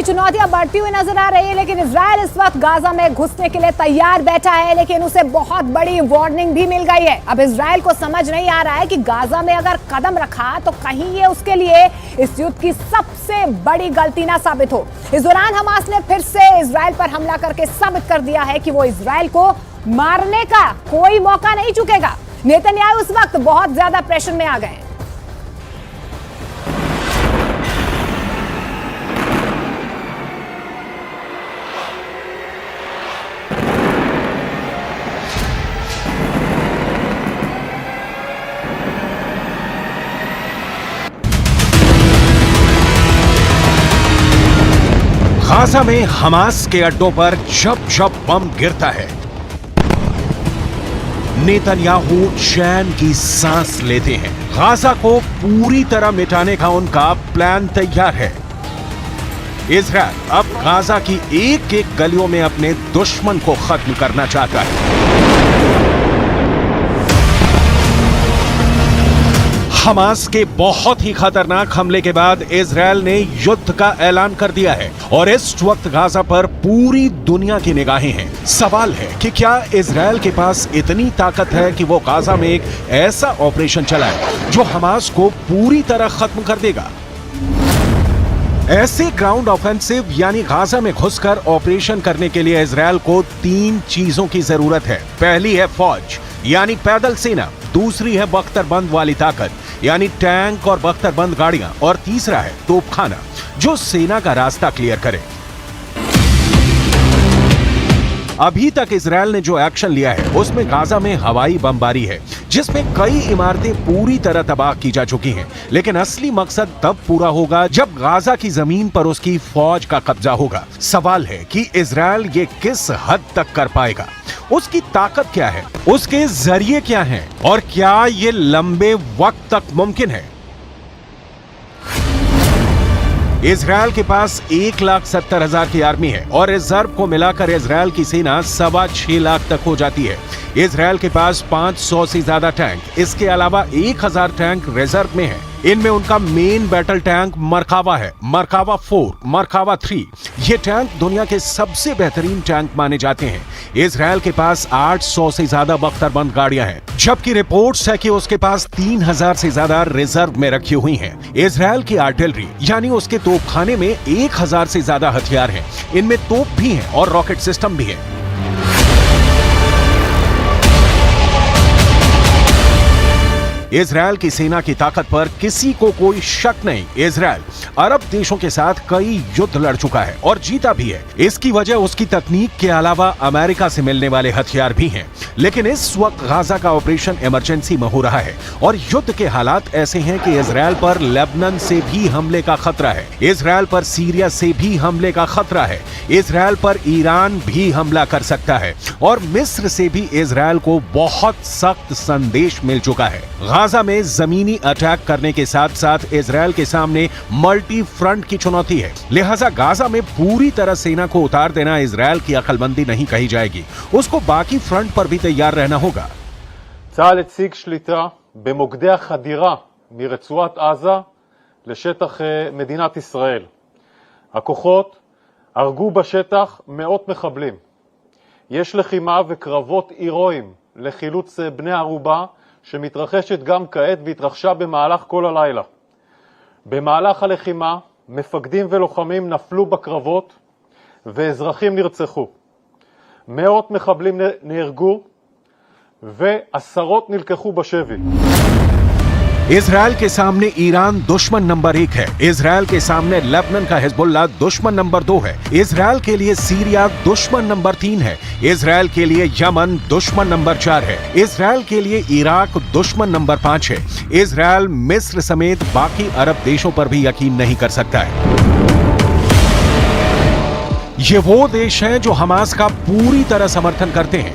चुनौतियां बढ़ती हुई नजर आ रही है, लेकिन इजराइल इस वक्त गाजा में घुसने के लिए तैयार बैठा है, लेकिन उसे बहुत बड़ी वार्निंग भी मिल गई है। अब इजराइल को समझ नहीं आ रहा है कि गाजा में अगर कदम रखा तो कहीं ये उसके लिए इस युद्ध की सबसे बड़ी गलती ना साबित हो। इस दौरान हमास ने फिर से इजराइल पर हमला करके साबित कर दिया है कि वो इजराइल को मारने का कोई मौका नहीं चुकेगा। नेतन्याहू इस वक्त बहुत ज्यादा प्रेशर में आ गए हैं। गाजा में हमास के अड्डों पर जब जब बम गिरता है, नेतन्याहू चैन की सांस लेते हैं। गाजा को पूरी तरह मिटाने का उनका प्लान तैयार है। इजराइल अब गाजा की एक एक गलियों में अपने दुश्मन को खत्म करना चाहता है। हमास के बहुत ही खतरनाक हमले के बाद इजराइल ने युद्ध का ऐलान कर दिया है और इस वक्त गाजा पर पूरी दुनिया की निगाहें हैं। सवाल है कि क्या इजराइल के पास इतनी ताकत है कि वो गाजा में एक ऐसा ऑपरेशन चलाए जो हमास को पूरी तरह खत्म कर देगा। ऐसे ग्राउंड ऑफेंसिव यानी गाजा में घुसकर ऑपरेशन करने के लिए इजराइल को 3 चीजों की जरूरत है। पहली है फौज यानी पैदल सेना, दूसरी है बख्तरबंद वाली ताकत यानी टैंक और बख्तरबंद गाड़ियां, और तीसरा है तोपखाना जो सेना का रास्ता क्लियर करे। अभी तक इजराइल ने जो एक्शन लिया है उसमें गाजा में हवाई बमबारी है, जिसमें कई इमारतें पूरी तरह तबाह की जा चुकी हैं। लेकिन असली मकसद तब पूरा होगा जब गाजा की जमीन पर उसकी फौज का कब्जा होगा। सवाल है कि इजराइल ये किस हद तक कर पाएगा, उसकी ताकत क्या है, उसके जरिए क्या हैं, और क्या ये लंबे वक्त तक मुमकिन है। इजराइल के पास 1,70,000 की आर्मी है और रिजर्व को मिलाकर इजराइल की सेना 6.25 लाख तक हो जाती है। इजराइल के पास 500 से ज्यादा टैंक, इसके अलावा 1000 टैंक रिजर्व में है। इनमें उनका मेन बैटल टैंक मरकावा है, मरकावा 4, मरकावा 3। ये टैंक दुनिया के सबसे बेहतरीन टैंक माने जाते हैं। इजराइल के पास 800 से ज्यादा बख्तरबंद गाड़ियां हैं, जबकि रिपोर्ट्स है कि उसके पास 3000 से ज्यादा रिजर्व में रखी हुई हैं। इजराइल की आर्टिलरी यानी उसके तोपखाने में 1000 से ज्यादा हथियार हैं। इनमें तोप भी हैं और रॉकेट सिस्टम भी है। इजराइल की सेना की ताकत पर किसी को कोई शक नहीं। इजराइल अरब देशों के साथ कई युद्ध लड़ चुका है और जीता भी है। इसकी वजह उसकी तकनीक के अलावा अमेरिका से मिलने वाले हथियार भी हैं। लेकिन इस वक्त गाजा का ऑपरेशन इमरजेंसी में हो रहा है और युद्ध के हालात ऐसे हैं कि इजराइल पर लेबनान से भी हमले का खतरा है, इजराइल पर सीरिया से भी हमले का खतरा है, इजराइल पर ईरान भी हमला कर सकता है और मिस्र से भी इजराइल को बहुत सख्त संदेश मिल चुका है। गाजा में जमीनी अटैक करने के साथ साथ इजराइल के सामने मल्टी फ्रंट की चुनौती है। लिहाजा गाजा में पूरी तरह सेना को उतार देना इजराइल की अक्लमंदी नहीं कही जाएगी, उसको बाकी फ्रंट पर भी तैयार रहना होगा। צה"ל הציג שליטה במוקדי החדירה מרצועת עזה לשטח מדינת ישראל. הכוחות הרגו בשטח מאות מחבלים. יש לחימה וקרבות הירואיים לחילוץ בני ערובה שמתרחשת גם כעת והתרחשה במהלך כל הלילה. במהלך הלחימה מפקדים ולוחמים נפלו בקרבות ואזרחים נרצחו. מאות מחבלים נהרגו ועשרות נלקחו בשבי. इजराइल के सामने ईरान दुश्मन नंबर 1 है, इजराइल के सामने लेबनान का हिजबुल्लाह दुश्मन नंबर 2 है, इजराइल के लिए सीरिया दुश्मन नंबर 3 है, इजराइल के लिए यमन दुश्मन नंबर 4 है, इजराइल के लिए इराक दुश्मन नंबर 5 है। इजराइल मिस्र समेत बाकी अरब देशों पर भी यकीन नहीं कर सकता है। ये वो देश हैं जो हमास का पूरी तरह समर्थन करते हैं।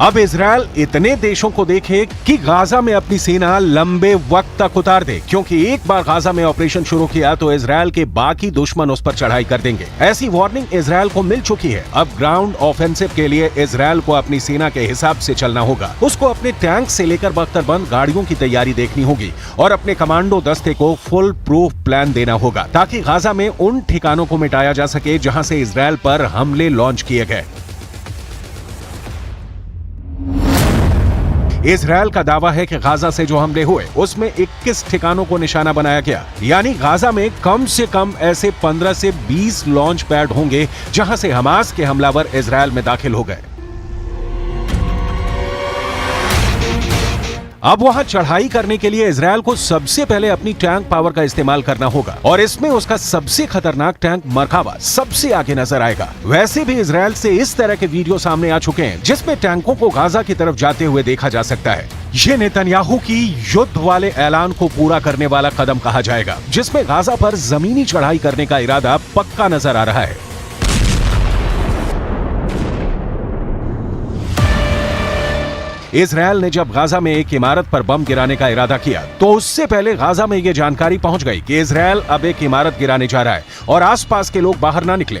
अब इजरायल इतने देशों को देखे कि गाजा में अपनी सेना लंबे वक्त तक उतार दे, क्योंकि एक बार गाजा में ऑपरेशन शुरू किया तो इजरायल के बाकी दुश्मन उस पर चढ़ाई कर देंगे। ऐसी वार्निंग इजरायल को मिल चुकी है। अब ग्राउंड ऑफेंसिव के लिए इजरायल को अपनी सेना के हिसाब से चलना होगा। उसको अपने टैंक से लेकर बख्तरबंद गाड़ियों की तैयारी देखनी होगी और अपने कमांडो दस्ते को फुल प्रूफ प्लान देना होगा, ताकि गाजा में उन ठिकानों को मिटाया जा सके जहां से इजरायल पर हमले लॉन्च किए गए। इजरायल का दावा है कि गाजा से जो हमले हुए उसमें 21 ठिकानों को निशाना बनाया गया, यानी गाजा में कम से कम ऐसे 15 से 20 लॉन्च पैड होंगे जहां से हमास के हमलावर इजरायल में दाखिल हो गए। अब वहां चढ़ाई करने के लिए इजरायल को सबसे पहले अपनी टैंक पावर का इस्तेमाल करना होगा और इसमें उसका सबसे खतरनाक टैंक मरकावा सबसे आगे नजर आएगा। वैसे भी इजरायल से इस तरह के वीडियो सामने आ चुके हैं जिसमें टैंकों को गाजा की तरफ जाते हुए देखा जा सकता है। ये नेतन्याहू की युद्ध वाले ऐलान को पूरा करने वाला कदम कहा जाएगा, जिसमें गाजा पर जमीनी चढ़ाई करने का इरादा पक्का नजर आ रहा है। इजरायल ने जब गाजा में एक इमारत पर बम गिराने का इरादा किया तो उससे पहले गाजा में यह जानकारी पहुंच गई कि इजरायल अब एक इमारत गिराने जा रहा है और आसपास के लोग बाहर ना निकले।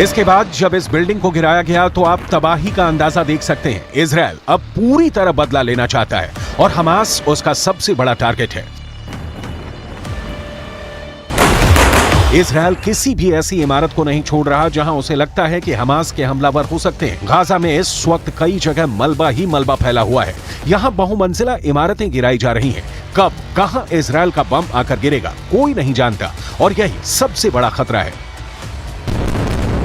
इसके बाद जब इस बिल्डिंग को गिराया गया तो आप तबाही का अंदाजा देख सकते हैं। इजरायल अब पूरी तरह बदला लेना चाहता है और हमास उसका सबसे बड़ा टारगेट है। इजरायल किसी भी ऐसी इमारत को नहीं छोड़ रहा जहां उसे लगता है कि हमास के हमलावर हो सकते हैं। गाजा में इस वक्त कई जगह मलबा ही मलबा फैला हुआ है। यहां बहुमंजिला इमारतें गिराई जा रही हैं। कब कहां इजरायल का बम आकर गिरेगा कोई नहीं जानता और यही सबसे बड़ा खतरा है।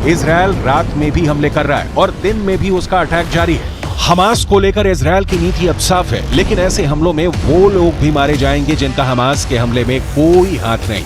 इजरायल रात में भी हमले कर रहा है और दिन में भी उसका अटैक जारी है। हमास को लेकर इजरायल की नीति अब साफ है, लेकिन ऐसे हमलों में वो लोग भी मारे जाएंगे जिनका हमास के हमले में कोई हाथ नहीं।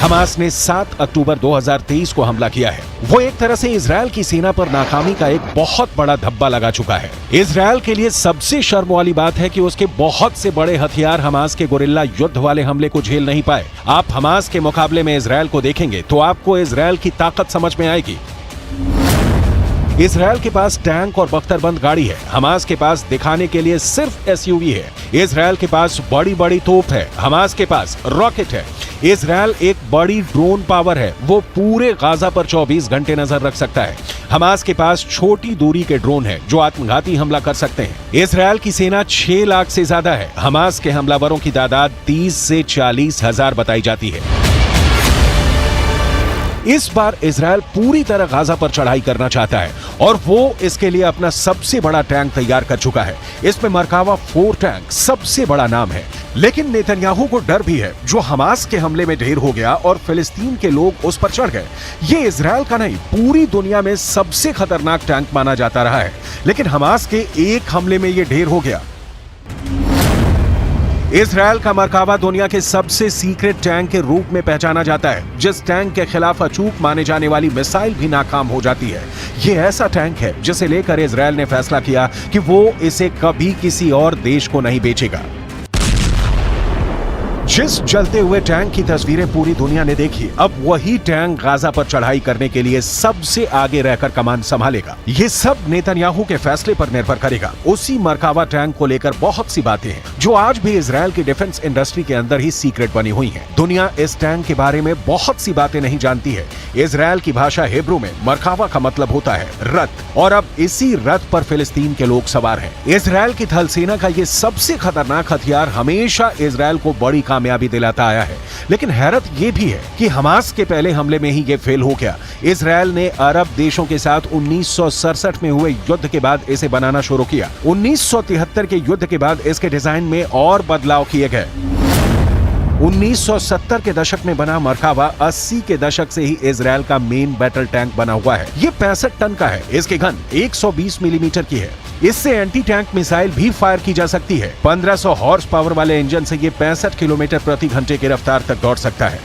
हमास ने 7 अक्टूबर 2023 को हमला किया है। वो एक तरह से इजरायल की सेना पर नाकामी का एक बहुत बड़ा धब्बा लगा चुका है। इजरायल के लिए सबसे शर्म वाली बात है कि उसके बहुत से बड़े हथियार हमास के गोरिल्ला युद्ध वाले हमले को झेल नहीं पाए। आप हमास के मुकाबले में इजरायल को देखेंगे तो आपको इजरायल की ताकत समझ में आएगी। इजरायल के पास टैंक और बख्तरबंद गाड़ी है, हमास के पास दिखाने के लिए सिर्फ एसयूवी है। इजरायल के पास बड़ी बड़ी तोप है, हमास के पास रॉकेट है। इजरायल एक बड़ी ड्रोन पावर है, वो पूरे गाजा पर 24 घंटे नजर रख सकता है। हमास के पास छोटी दूरी के ड्रोन है जो आत्मघाती हमला कर सकते हैं। इजरायल की सेना 6 लाख से ज्यादा है, हमास के हमलावरों की तादाद 30 से 40 हजार बताई जाती है। इस बार इजरायल पूरी तरह गाजा पर चढ़ाई करना चाहता है और वो इसके लिए अपना सबसे बड़ा टैंक तैयार कर चुका है। इसमें मरकावा 4 टैंक सबसे बड़ा नाम है। लेकिन नेतन्याहू को डर भी है जो हमास के हमले में ढेर हो गया और फिलिस्तीन के लोग उस पर चढ़ गए। ये इजरायल का नहीं, पूरी दुनिया में सबसे खतरनाक टैंक माना जाता रहा है, लेकिन हमास के एक हमले में ये ढेर हो गया। इजरायल का मरकावा दुनिया के सबसे सीक्रेट टैंक के रूप में पहचाना जाता है, जिस टैंक के खिलाफ अचूक माने जाने वाली मिसाइल भी नाकाम हो जाती है। ये ऐसा टैंक है जिसे लेकर इजरायल ने फैसला किया कि वो इसे कभी किसी और देश को नहीं बेचेगा। जिस जलते हुए टैंक की तस्वीरें पूरी दुनिया ने देखी, अब वही टैंक गाजा पर चढ़ाई करने के लिए सबसे आगे रहकर कमान संभालेगा। ये सब नेतन्याहू के फैसले पर निर्भर करेगा। उसी मरकावा टैंक को लेकर बहुत सी बातें हैं जो आज भी इजरायल की डिफेंस इंडस्ट्री के अंदर ही सीक्रेट बनी हुई हैं। दुनिया इस टैंक के बारे में बहुत सी बातें नहीं जानती है। इजरायल की भाषा हिब्रू में मरकावा का मतलब होता है रथ, और अब इसी रथ पर फिलिस्तीन के लोग सवार हैं। इजरायल की थल सेना का ये सबसे खतरनाक हथियार हमेशा इजरायल को बड़ी कामयाबी दिलाता आया है। लेकिन हैरत ये भी है कि हमास के पहले हमले में ही ये फेल हो गया। इजरायल ने अरब देशों के साथ 1967 में हुए युद्ध के बाद इसे बनाना शुरू किया। 1973 के युद्ध के बाद इसके डिजाइन में और बदलाव किए गए। 1970 के दशक में बना मरकावा 80 के दशक से ही इजरायल का मेन बैटल टैंक बना हुआ है। ये 65 टन का है। इसकी गन 120 मिलीमीटर की है। इससे एंटी टैंक मिसाइल भी फायर की जा सकती है। 1500 हॉर्स पावर वाले इंजन से ये 65 किलोमीटर प्रति घंटे की रफ्तार तक दौड़ सकता है।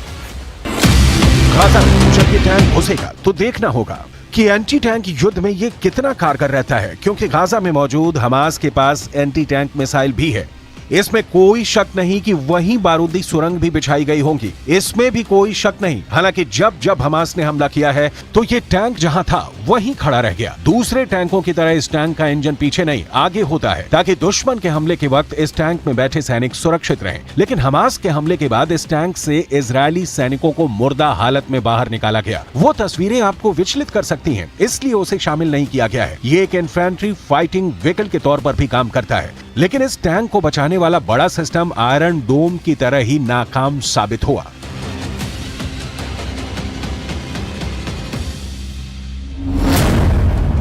गाजा में जब ये टैंक घुसेगा तो देखना होगा कि एंटी टैंक युद्ध में ये कितना कारगर रहता है, क्योंकि गाजा में मौजूद हमास के पास एंटी टैंक मिसाइल भी है। इसमें कोई शक नहीं कि वहीं बारूदी सुरंग भी बिछाई गई होंगी, इसमें भी कोई शक नहीं। हालांकि जब जब हमास ने हमला किया है तो ये टैंक जहां था वहीं खड़ा रह गया। दूसरे टैंकों की तरह इस टैंक का इंजन पीछे नहीं आगे होता है, ताकि दुश्मन के हमले के वक्त इस टैंक में बैठे सैनिक सुरक्षित रहें। लेकिन हमास के हमले के बाद इस टैंक से इजरायली सैनिकों को मुर्दा हालत में बाहर निकाला गया। वो तस्वीरें आपको विचलित कर सकती हैं, इसलिए उसे शामिल नहीं किया गया है। ये एक इन्फेंट्री फाइटिंग व्हीकल के तौर पर भी काम करता है। लेकिन इस टैंक को बचाने वाला बड़ा सिस्टम आयरन डोम की तरह ही नाकाम साबित हुआ।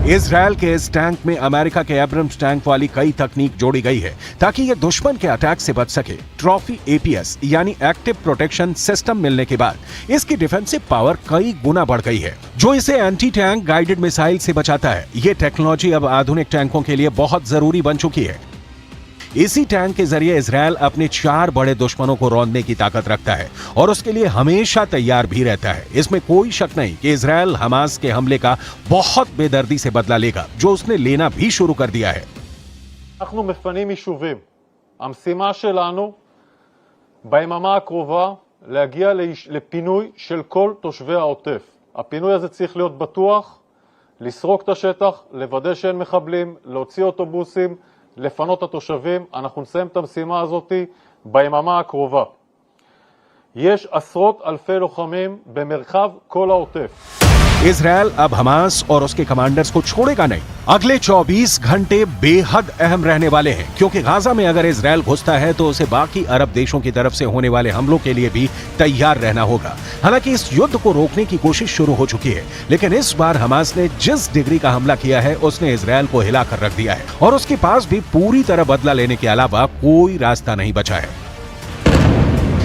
इजरायल के इस टैंक में अमेरिका के एब्रम्स टैंक वाली कई तकनीक जोड़ी गई है ताकि यह दुश्मन के अटैक से बच सके। ट्रॉफी एपीएस यानी एक्टिव प्रोटेक्शन सिस्टम मिलने के बाद इसकी डिफेंसिव पावर कई गुना बढ़ गई है, जो इसे एंटी टैंक गाइडेड मिसाइल से बचाता है। यह टेक्नोलॉजी अब आधुनिक टैंकों के लिए बहुत जरूरी बन चुकी है। इसी टैंक के जरिए इजरायल अपने 4 बड़े दुश्मनों को रौंदने की ताकत रखता है और उसके लिए हमेशा तैयार भी रहता है। इसमें कोई शक नहीं कि इजरायल हमास के हमले का बहुत बेदर्दी से बदला लेगा, जो उसने लेना भी शुरू कर दिया है। אנחנו מפנים יישובים. המשימה שלנו ביממה הקרובה להגיע לפינוי של כל תושבי העוטף. הפינוי הזה צריך להיות בטוח, לסרוק את השטח, לוודא שאין מחבלים, להוציא אוטובוסים, לפנות את התושבים. אנחנו נסיים את המשימה הזאת ביממה הקרובה. יש עשרות אלפי לוחמים במרחב כל העוטף. इजरायल अब हमास और उसके कमांडर्स को छोड़ेगा नहीं। अगले 24 घंटे बेहद अहम रहने वाले हैं, क्योंकि गाजा में अगर इजरायल घुसता है तो उसे बाकी अरब देशों की तरफ से होने वाले हमलों के लिए भी तैयार रहना होगा। हालांकि इस युद्ध को रोकने की कोशिश शुरू हो चुकी है, लेकिन इस बार हमास ने जिस डिग्री का हमला किया है उसने इजरायल को हिलाकर रख दिया है और उसके पास भी पूरी तरह बदला लेने के अलावा कोई रास्ता नहीं बचा है।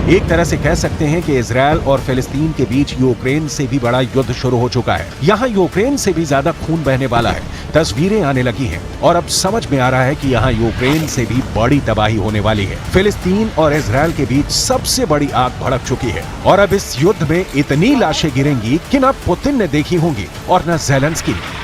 एक तरह से कह सकते हैं कि इजरायल और फिलिस्तीन के बीच यूक्रेन से भी बड़ा युद्ध शुरू हो चुका है। यहाँ यूक्रेन से भी ज्यादा खून बहने वाला है। तस्वीरें आने लगी हैं और अब समझ में आ रहा है कि यहाँ यूक्रेन से भी बड़ी तबाही होने वाली है। फिलिस्तीन और इजरायल के बीच सबसे बड़ी आग भड़क चुकी है और अब इस युद्ध में इतनी लाशें गिरेंगी कि न पुतिन ने देखी होंगी और न ज़ेलेंस्की ने।